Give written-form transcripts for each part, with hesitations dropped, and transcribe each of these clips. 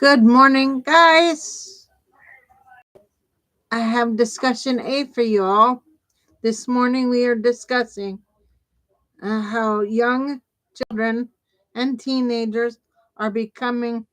Good morning, guys. I have discussion A for you all. This morning we are discussing how young children and teenagers are becoming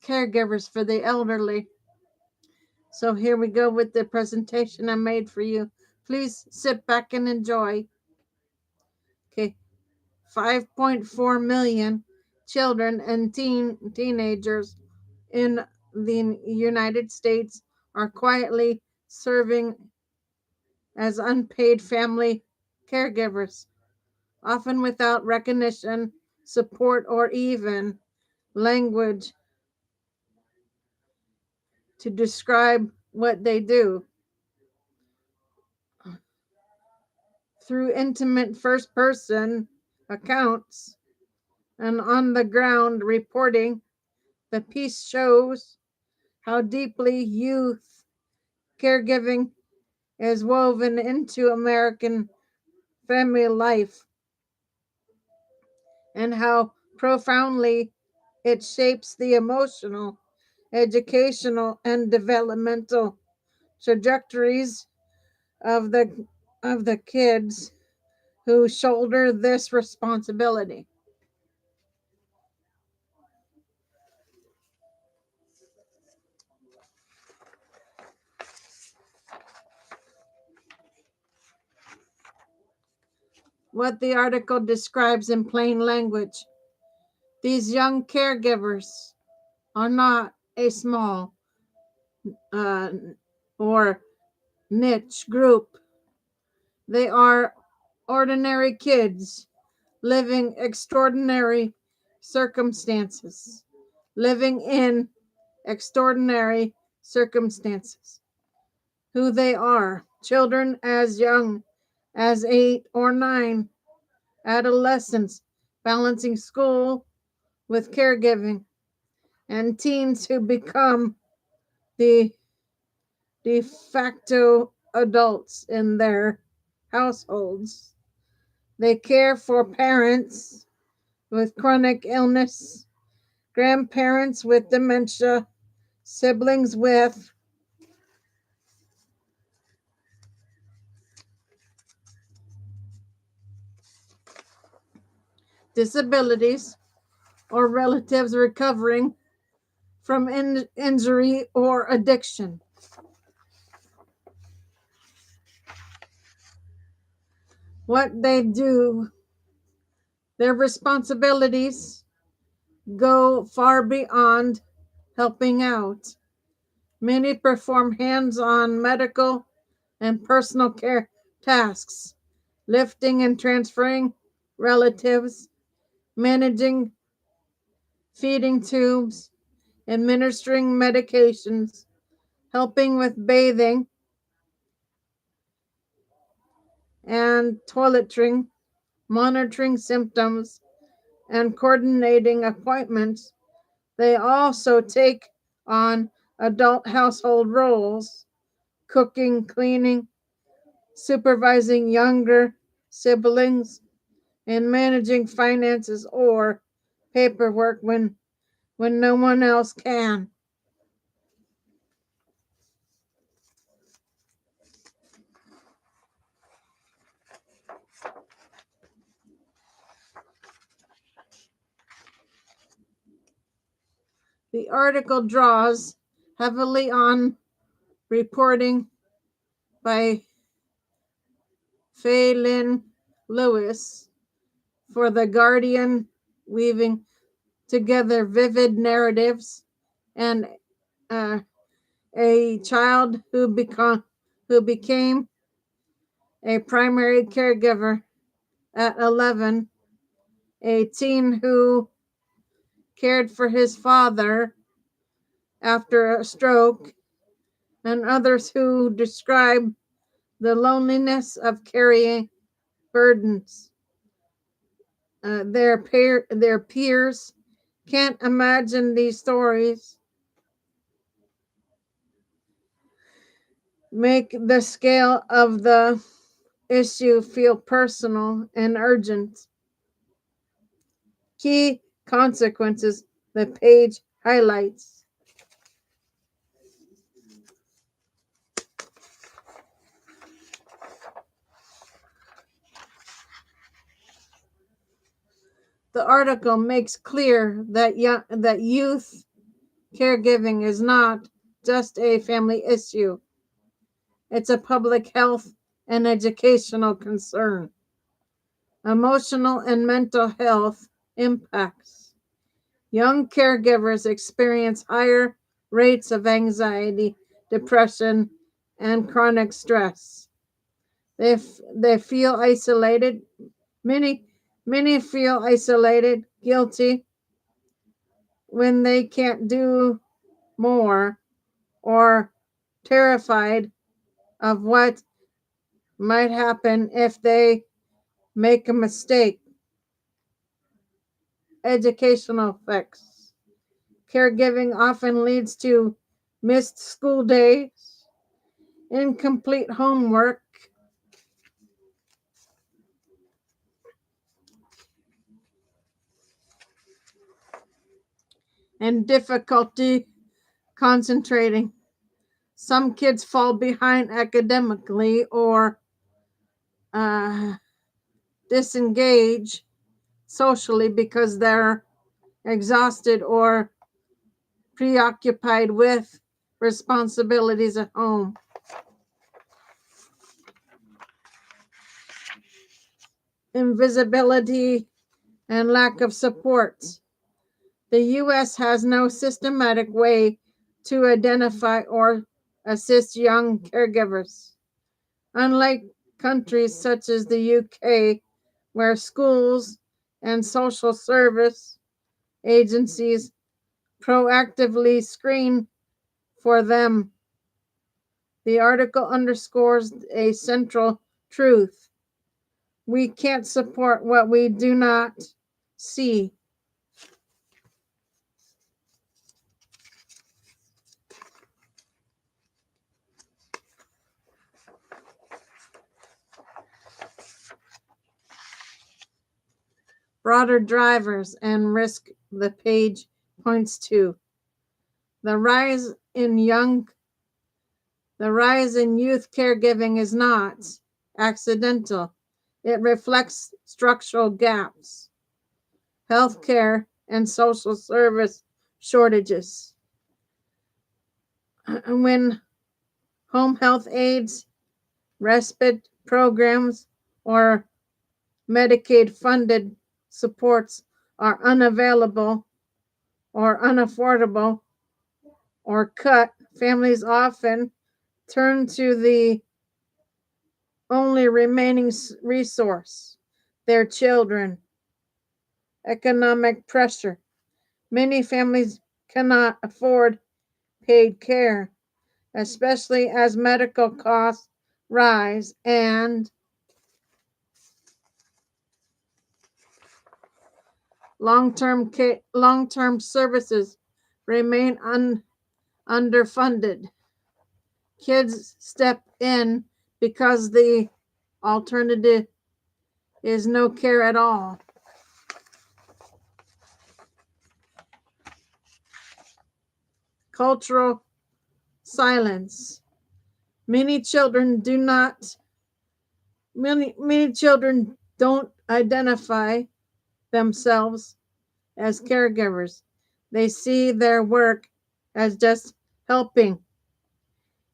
caregivers for the elderly. So here we go with the presentation I made for you. Please sit back and enjoy. Okay, 5.4 million children and teenagers in the United States are quietly serving as unpaid family caregivers, often without recognition, support, or even language to describe what they do. Through intimate first person accounts and on the ground reporting, the piece shows how deeply youth caregiving is woven into American family life and how profoundly it shapes the emotional, educational, and developmental trajectories of the kids who shoulder this responsibility. What the article describes in plain language: these young caregivers are not a small uh, or niche group. They are ordinary kids living extraordinary circumstances, living in extraordinary circumstances. Who they are: children as young as 8 or 9, adolescents balancing school with caregiving, and teens who become the de facto adults in their households. They care for parents with chronic illness, grandparents with dementia, siblings with disabilities, or relatives recovering from injury or addiction. What they do, their responsibilities go far beyond helping out. Many perform hands on medical and personal care tasks, lifting and transferring relatives, managing feeding tubes, administering medications, helping with bathing and toiletry, monitoring symptoms, and coordinating appointments. They also take on adult household roles: cooking, cleaning, supervising younger siblings, and managing finances or paperwork when no one else can. The article draws heavily on reporting by Faye Lewis for The Guardian, weaving together vivid narratives and a child who became a primary caregiver at 11, a teen who cared for his father after a stroke, and others who describe the loneliness of carrying burdens. Their peers can't imagine these stories, make the scale of the issue feel personal and urgent. Key consequences: the page highlights. The article makes clear that youth caregiving is not just a family issue. It's a public health and educational concern. Emotional and mental health impacts. Young caregivers experience higher rates of anxiety, depression, and chronic stress. They feel isolated. Many feel isolated, guilty when they can't do more, or terrified of what might happen if they make a mistake. Educational effects. Caregiving often leads to missed school days, incomplete homework, and difficulty concentrating. Some kids fall behind academically or uh, disengage socially because they're exhausted or preoccupied with responsibilities at home. Invisibility and lack of support. The U.S. has no systematic way to identify or assist young caregivers. Unlike countries such as the UK, where schools and social service agencies proactively screen for them, the article underscores a central truth: we can't support what we do not see. Broader drivers and risk the page points to. The rise in youth caregiving is not accidental. It reflects structural gaps, healthcare and social service shortages. When home health aides, respite programs, or Medicaid funded supports are unavailable or unaffordable or cut, families often turn to the only remaining resource: their children. Economic pressure. Many families cannot afford paid care, especially as medical costs rise and long-term services remain underfunded. Kids step in because the alternative is no care at all. Cultural silence. Many children don't identify themselves as caregivers. They see their work as just helping,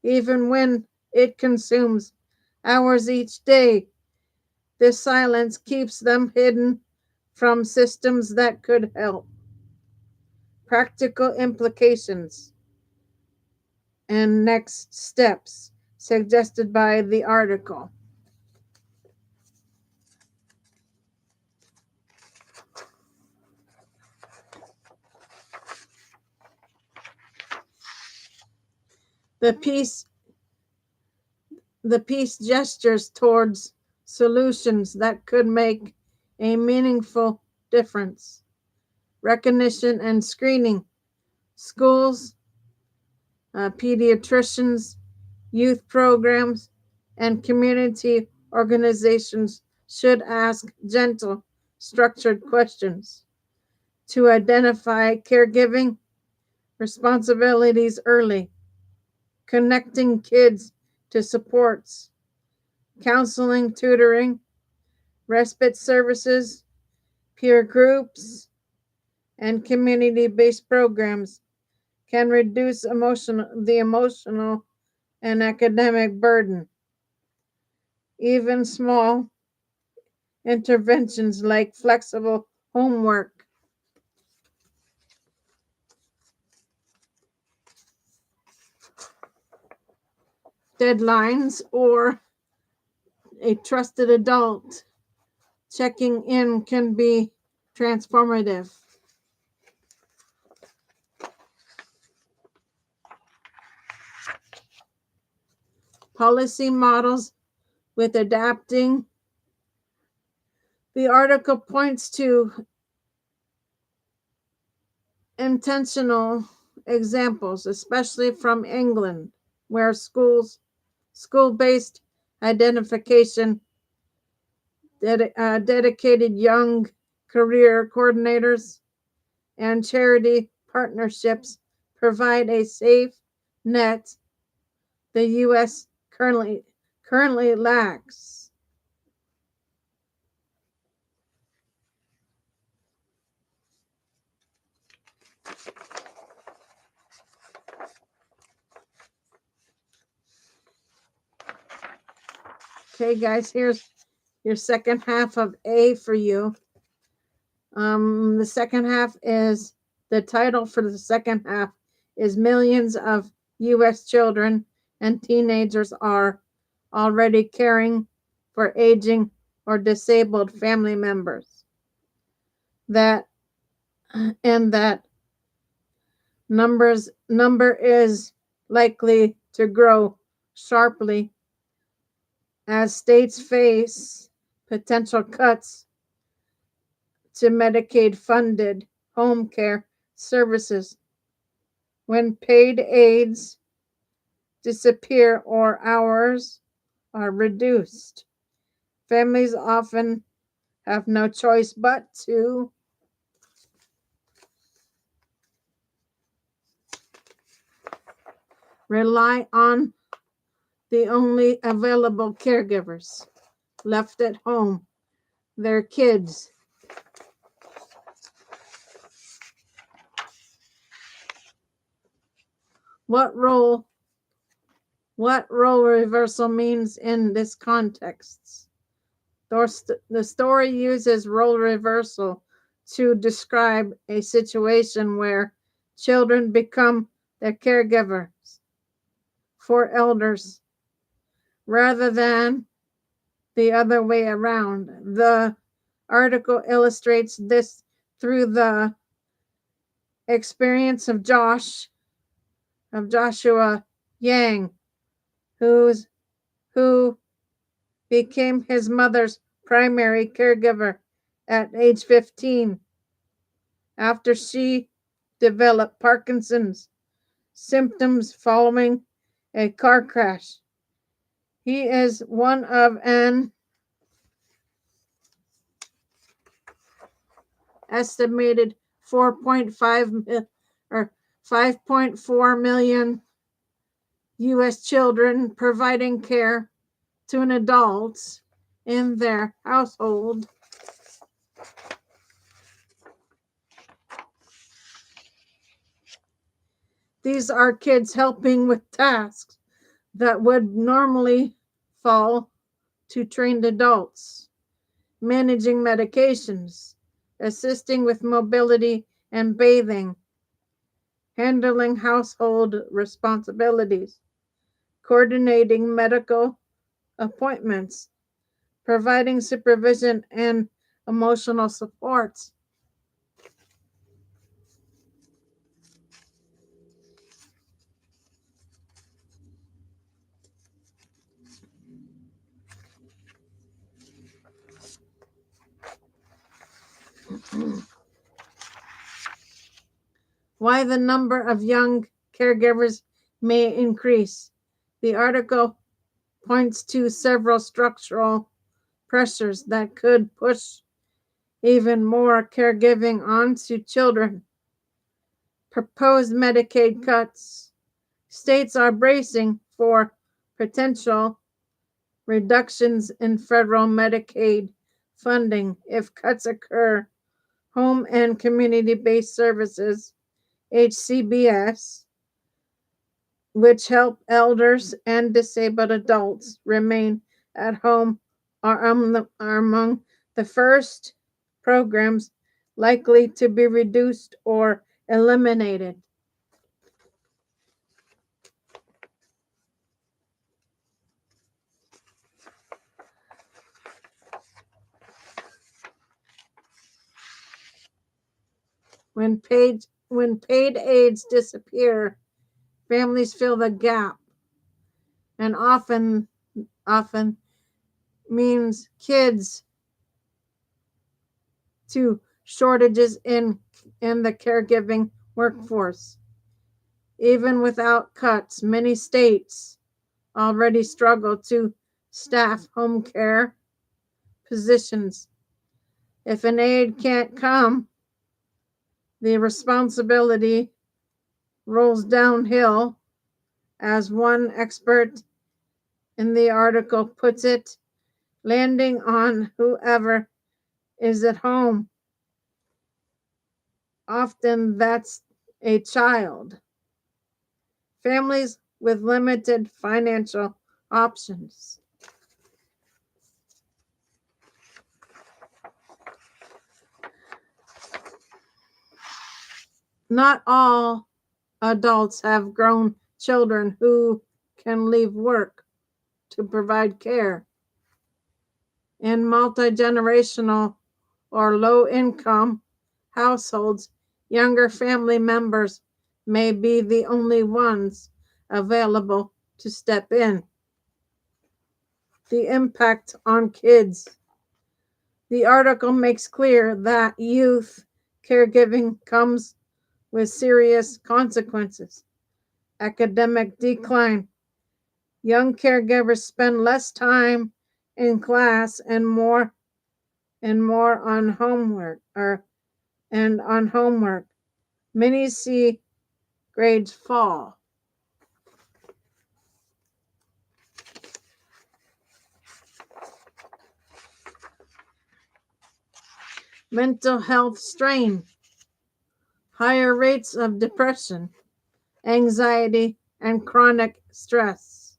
even when it consumes hours each day. This silence keeps them hidden from systems that could help. Practical implications and next steps suggested by the article. The piece gestures towards solutions that could make a meaningful difference. Recognition and screening. Schools, pediatricians, youth programs, and community organizations should ask gentle, structured questions to identify caregiving responsibilities early, connecting kids to supports, counseling, tutoring, respite services, peer groups, and community-based programs can reduce the emotional and academic burden. Even small interventions like flexible homework, deadlines, or a trusted adult checking in can be transformative. Policy models with adapting. The article points to intentional examples, especially from England, where school-based identification, dedicated young career coordinators, and charity partnerships provide a safe net the U.S. currently lacks. Okay, guys, here's your second half of A for you. The second half is the title for the second half is Millions of U.S. Children and Teenagers Are Already Caring for Aging or Disabled Family Members. That number is likely to grow sharply as states face potential cuts to Medicaid funded home care services when paid aides disappear or hours are reduced. Families often have no choice but to rely on the only available caregivers left at home, their kids. What role reversal means in this context? The story uses role reversal to describe a situation where children become the caregivers for elders rather than the other way around. The article illustrates this through the experience of Joshua Yang, who became his mother's primary caregiver at age 15 after she developed Parkinson's symptoms following a car crash. He is one of an estimated 5.4 million U.S. children providing care to an adult in their household. These are kids helping with tasks that would normally fall to trained adults, managing medications, assisting with mobility and bathing, handling household responsibilities, coordinating medical appointments, providing supervision and emotional support. Why the number of young caregivers may increase. The article points to several structural pressures that could push even more caregiving onto children. proposed Medicaid cuts. States are bracing for potential reductions in federal Medicaid funding if cuts occur. Home and community-based services, HCBS, which help elders and disabled adults remain at home, are among the first programs likely to be reduced or eliminated. When paid aids disappear, families fill the gap, and often means kids to shortages in the caregiving workforce. Even without cuts, many states already struggle to staff home care positions. If an aide can't come, the responsibility rolls downhill, as one expert in the article puts it, landing on whoever is at home. Often that's a child. Families with limited financial options. Not all adults have grown children who can leave work to provide care. In multi-generational or low-income households, younger family members may be the only ones available to step in. The impact on kids. The article makes clear that youth caregiving comes with serious consequences. Academic decline. Young caregivers spend less time in class and more on homework Many see grades fall. Mental health strain. Higher rates of depression, anxiety, and chronic stress.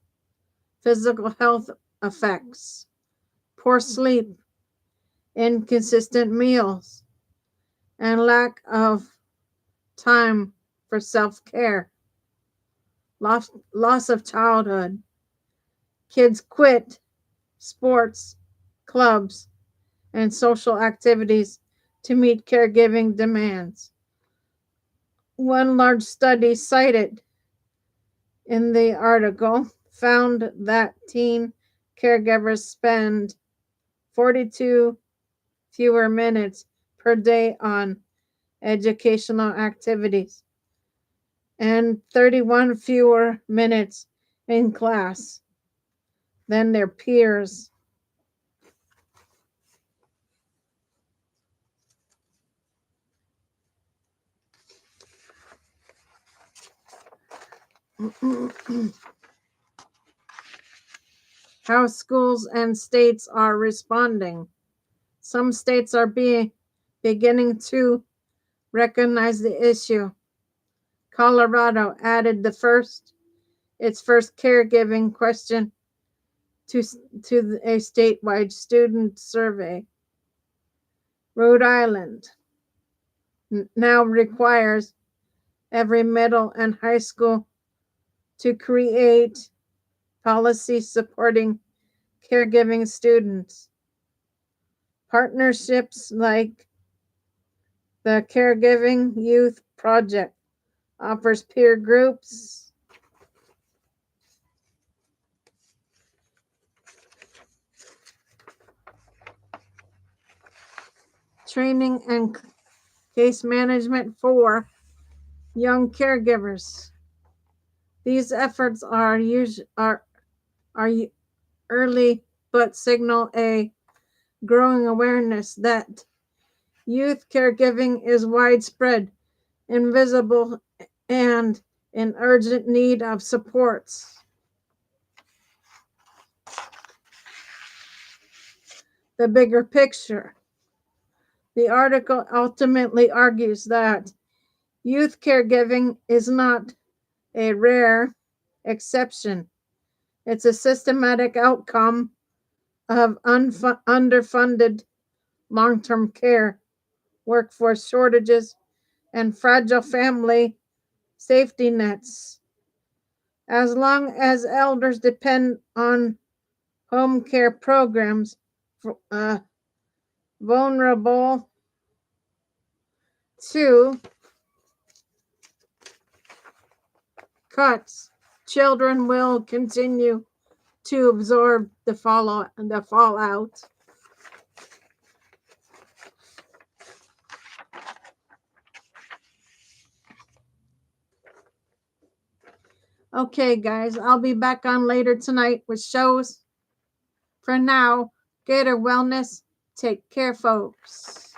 Physical health effects. Poor sleep, inconsistent meals, and lack of time for self-care. Loss of childhood. Kids quit sports, clubs, and social activities to meet caregiving demands. One large study cited in the article found that teen caregivers spend 42 fewer minutes per day on educational activities and 31 fewer minutes in class than their peers. How schools and states are responding. Some states are beginning to recognize the issue. Colorado added its first caregiving question to a statewide student survey. Rhode Island now requires every middle and high school to create policies supporting caregiving students. Partnerships like the Caregiving Youth Project offers peer groups, training, and case management for young caregivers. These efforts are early but signal a growing awareness that youth caregiving is widespread, invisible, and in urgent need of supports. The bigger picture. The article ultimately argues that youth caregiving is not a rare exception. It's a systematic outcome of underfunded long term care, workforce shortages, and fragile family safety nets. As long as elders depend on home care programs, vulnerable to cuts, children will continue to absorb the fallout. Okay, guys, I'll be back on later tonight with shows. For now, Gator Wellness. Take care, folks.